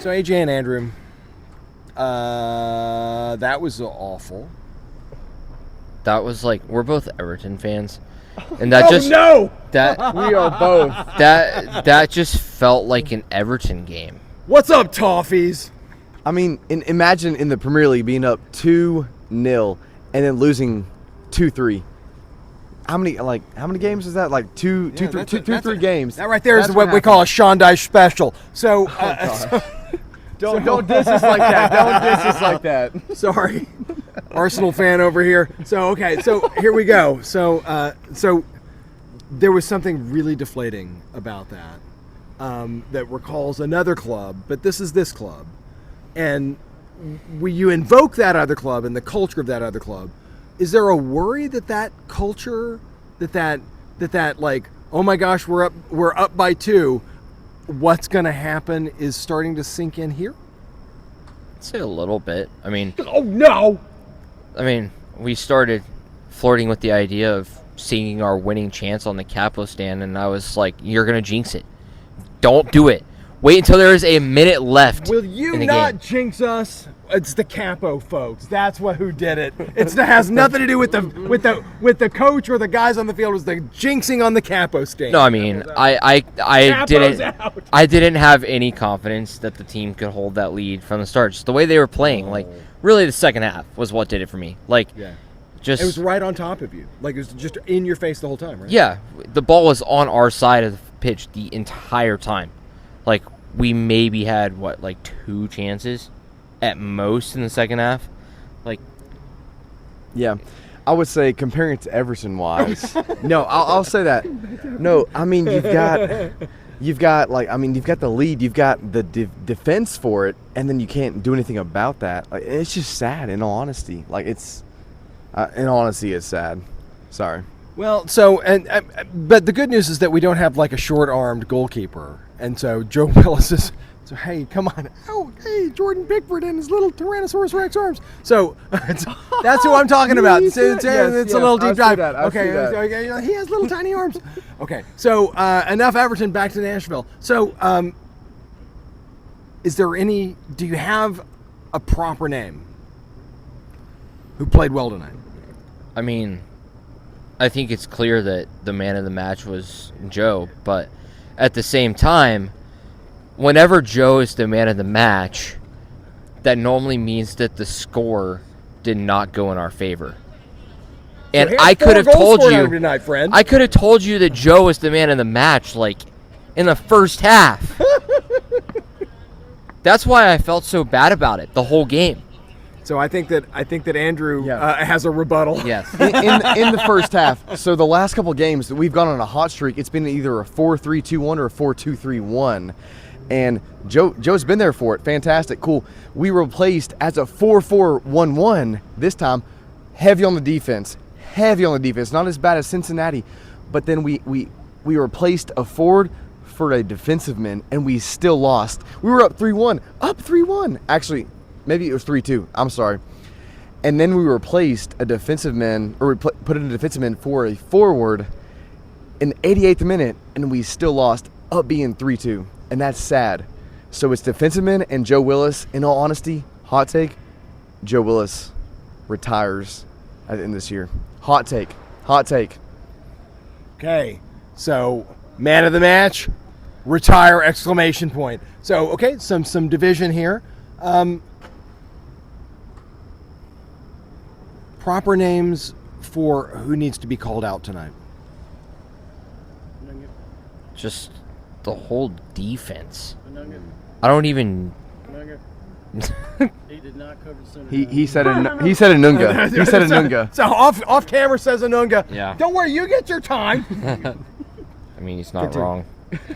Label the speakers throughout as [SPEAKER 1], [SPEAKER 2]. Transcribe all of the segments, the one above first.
[SPEAKER 1] So AJ and Andrew, that was awful.
[SPEAKER 2] That was like, we're both Everton fans, and that that
[SPEAKER 1] we are both.
[SPEAKER 2] that just felt like an Everton game.
[SPEAKER 1] What's up, Toffees?
[SPEAKER 3] I mean, imagine in the Premier League being up 2-0 and then losing 2-3. How many games is that? Like two, three games.
[SPEAKER 1] That right there is what we call a Sean Dyche special. So,
[SPEAKER 3] don't diss us like that. Don't diss us like that.
[SPEAKER 1] Sorry, Arsenal fan over here. So here we go. So there was something really deflating about that that recalls another club, but this is this club, and you invoke that other club and the culture of that other club. Is there a worry that culture, that like, oh my gosh, we're up by 2, what's going to happen is starting to sink in here?
[SPEAKER 2] I'd say a little bit. I mean,
[SPEAKER 1] oh no!
[SPEAKER 2] I mean, we started flirting with the idea of seeing our winning chance on the capo stand, and I was like, you're going to jinx it. Don't do it. Wait until there is a minute left.
[SPEAKER 1] Will you
[SPEAKER 2] in the
[SPEAKER 1] not
[SPEAKER 2] game.
[SPEAKER 1] jinx us? It's the capo folks. That's who did it. It has nothing to do with the coach or the guys on the field. It was the jinxing on the capo stand.
[SPEAKER 2] No, I mean, I didn't have any confidence that the team could hold that lead from the start. Just the way they were playing, like really the second half was what did it for me. Like, just
[SPEAKER 1] it was right on top of you. Like it was just in your face the whole time, right?
[SPEAKER 2] Yeah, the ball was on our side of the pitch the entire time. Like we maybe had 2 chances at most in the second half. Like,
[SPEAKER 3] yeah, I would say comparing it to Everton wise. No, I'll say that. No, I mean you've got the lead, you've got the defense for it, and then you can't do anything about that. Like it's just sad. In all honesty, it's sad. Sorry.
[SPEAKER 1] Well, but the good news is that we don't have like a short-armed goalkeeper, and so Joe Willis is. So hey, come on! Oh, hey, Jordan Pickford and his little Tyrannosaurus Rex arms. So that's who I'm talking about. It's a little deep dive. Okay, he has little tiny arms. Okay, so enough Everton. Back to Nashville. So, do you have a proper name? Who played well tonight?
[SPEAKER 2] I mean, I think it's clear that the man of the match was Joe, but at the same time, whenever Joe is the man of the match, that normally means that the score did not go in our favor. And
[SPEAKER 1] so
[SPEAKER 2] I could have told you
[SPEAKER 1] tonight, friend.
[SPEAKER 2] I could have told you that Joe was the man of the match in the first half. That's why I felt so bad about it the whole game.
[SPEAKER 1] So I think that Andrew has a rebuttal.
[SPEAKER 2] Yes.
[SPEAKER 3] in the first half. So the last couple games that we've gone on a hot streak, it's been either a 4-3-2-1 or a 4-2-3-1. And Joe's been there for it. Fantastic, cool. We replaced as a 4-4-1-1 this time, heavy on the defense. Not as bad as Cincinnati, but then we replaced a forward for a defensive man, and we still lost. We were up 3-1. Actually, maybe it was 3-2. I'm sorry. And then we replaced a defensive man, or we put in a defensive man for a forward in the 88th minute, and we still lost, up being 3-2. And that's sad. So it's defensive men and Joe Willis. In all honesty, hot take, Joe Willis retires at the end of this year. Hot take.
[SPEAKER 1] Okay, so man of the match, retire, exclamation point. So, okay, some division here. Proper names for who needs to be called out tonight.
[SPEAKER 2] Just the whole defense. I don't even.
[SPEAKER 4] He did not cover center.
[SPEAKER 3] He said Anunga. He said Anunga.
[SPEAKER 1] So off camera says Anunga.
[SPEAKER 2] Yeah.
[SPEAKER 1] Don't worry, you get your time.
[SPEAKER 2] I mean, he's not wrong.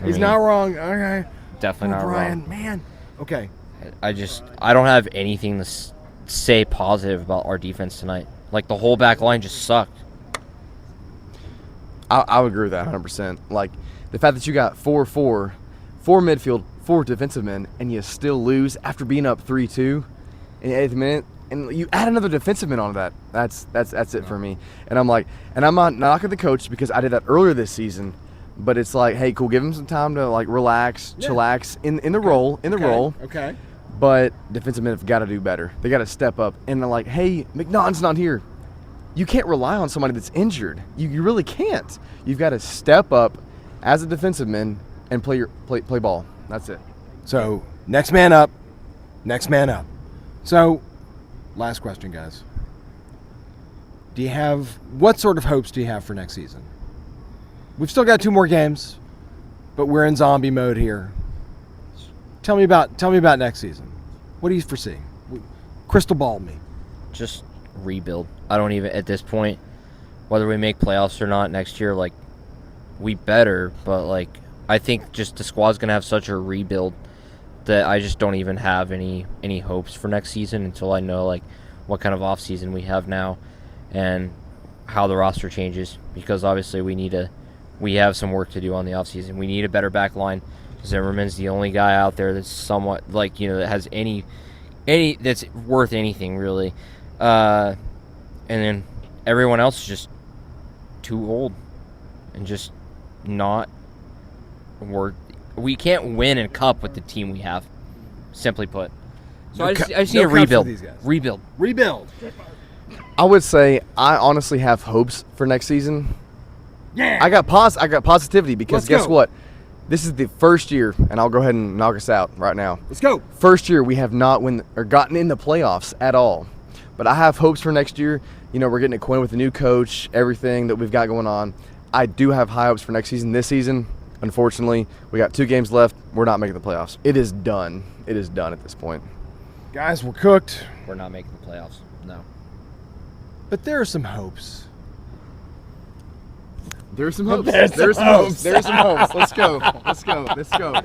[SPEAKER 1] He's not wrong. Okay.
[SPEAKER 2] Definitely not
[SPEAKER 1] Brian,
[SPEAKER 2] wrong.
[SPEAKER 1] man. Okay.
[SPEAKER 2] I don't have anything to say positive about our defense tonight. Like the whole back line just sucked.
[SPEAKER 3] I would agree with that 100%. Like the fact that you got 4 midfield, 4 defensive men, and you still lose after being up 3-2 in the 8th minute, and you add another defensive man onto that. That's it for me. And I'm like, and I'm not knocking the coach because I did that earlier this season, but it's like, hey, cool, give him some time to like relax, chillax in the role, role.
[SPEAKER 1] Okay.
[SPEAKER 3] But defensive men have got to do better. They got to step up. And they're like, hey, McNaught's not here. You can't rely on somebody that's injured. You really can't. You've got to step up as a defensive man and play ball. That's it.
[SPEAKER 1] So next man up. Next man up. So, last question, guys. What sort of hopes do you have for next season? We've still got 2 more games, but we're in zombie mode here. Tell me about next season. What do you foresee? Crystal ball me.
[SPEAKER 2] Just rebuild. I don't even, at this point, whether we make playoffs or not next year, like, we better, but, like, I think just the squad's going to have such a rebuild that I just don't even have any hopes for next season until I know, like, what kind of offseason we have now and how the roster changes, because obviously we have some work to do on the offseason. We need a better back line. Zimmerman's the only guy out there that's somewhat, like, you know, that has any that's worth anything, really. And then everyone else is just too old and just not worth. We can't win a cup with the team we have, simply put. So I just need a rebuild.
[SPEAKER 1] Rebuild.
[SPEAKER 3] I would say I honestly have hopes for next season.
[SPEAKER 1] Yeah.
[SPEAKER 3] I got positivity because
[SPEAKER 1] Let's
[SPEAKER 3] guess
[SPEAKER 1] go.
[SPEAKER 3] what? This is the first year, and I'll go ahead and knock us out right now.
[SPEAKER 1] Let's go.
[SPEAKER 3] First year we have not gotten in the playoffs at all. But I have hopes for next year. You know, we're getting acquainted with the new coach, everything that we've got going on. I do have high hopes for next season. This season, unfortunately, we got 2 games left. We're not making the playoffs. It is done. It is done at this point.
[SPEAKER 1] Guys, we're cooked.
[SPEAKER 2] We're not making the playoffs. No.
[SPEAKER 1] But there are some hopes.
[SPEAKER 3] There's some hopes.
[SPEAKER 1] There's some hopes.
[SPEAKER 3] There's some hopes. Let's go. Let's go. Let's go.